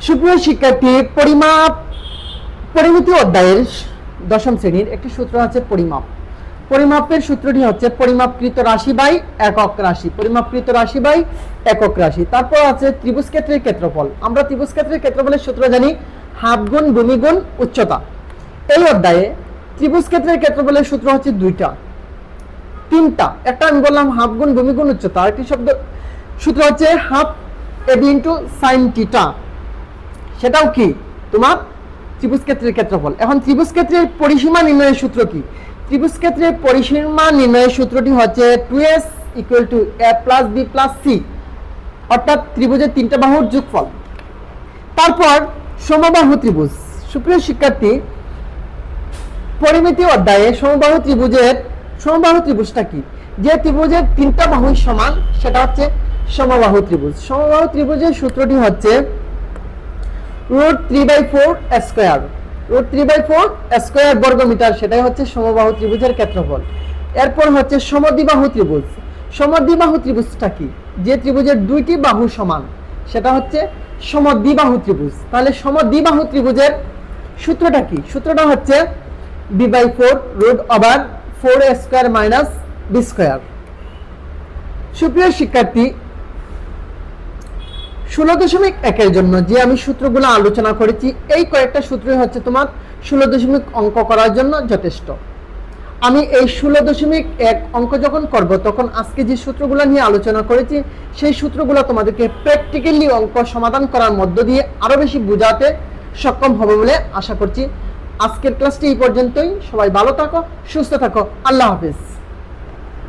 সুপ্রিয় শিক্ষার্থী, পরিমিতি অধ্যায়ের দশম শ্রেণীর একটি সূত্র আছে পরিমাপ। পরিমাপের সূত্রটি হচ্ছে পরিমাপকৃত রাশি বাই একক রাশি। পরিমাপকৃত রাশি বাই একক রাশি। তারপর আছে ত্রিভুজ ক্ষেত্রের ক্ষেত্রফল। আমরা ত্রিভুজ ক্ষেত্রের ক্ষেত্রফলের সূত্র জানি হাফ গুণ ভূমি গুণ উচ্চতা। এই অধ্যায়ে ত্রিভুজ ক্ষেত্রের ক্ষেত্রফলের সূত্র হচ্ছে তিনটা। একটা আমি বললাম হাফ গুণ ভূমি গুণ উচ্চতা, আরেকটি সূত্র হচ্ছে half AB into sine theta. সেটাও কি তোমার ত্রিভুজ ক্ষেত্রের ক্ষেত্রফল। এখন ত্রিভুজ ক্ষেত্রের পরিসীমা নির্ণয়ের সূত্র কি? ত্রিভুজ ক্ষেত্রের পরিসীমা নির্ণয়ের সূত্রটি হচ্ছে 2s equal to a plus b plus c, অর্থাৎ ত্রিভুজের তিনটা বাহুর যোগফল। তারপর সমবাহু ত্রিভুজ। সুপ্রিয় শিক্ষার্থী, পরিমিতি অধ্যায়ে সমবাহু ত্রিভুজটা কি? যে ত্রিভুজের তিনটা বাহু সমান সেটা হচ্ছে সমবাহু ত্রিভুজ। সমবাহু ত্রিভুজের সূত্রটি হচ্ছে √3/4 স্কয়ার। √3/4 স্কয়ার বর্গমিটার, সেটাই হচ্ছে সমবাহু ত্রিভুজের ক্ষেত্রফল। এরপর হচ্ছে সমদ্বিবাহু ত্রিভুজ। সমদ্বিবাহু ত্রিভুজটা কি? যে ত্রিভুজের দুইটি বাহু সমান সেটা হচ্ছে সমদ্বিবাহু ত্রিভুজ। তাহলে সমদ্বিবাহু ত্রিভুজের সূত্রটা কি? সূত্রটা হচ্ছে b/4 √4 square minus b square. সুপ্রিয় শিক্ষার্থী, 16.1 জন্য যে আমি সূত্রগুলো আলোচনা করেছি, এই কয়েকটা সূত্রই হচ্ছে তোমার 16 অঙ্ক করার জন্য যথেষ্ট। আমি এই 16.1 অঙ্ক যখন করব তখন আজকে যে সূত্রগুলো নিয়ে আলোচনা করেছি সেই সূত্রগুলো তোমাদেরকে প্র্যাকটিক্যালি অঙ্ক সমাধান করার মধ্য দিয়ে আরো বেশি বোঝাতে সক্ষম হবে বলে আশা করছি। আজকের ক্লাসটি এই পর্যন্তই। সবাই ভালো থাকো, সুস্থ থাকো। আল্লাহ হাফেজ।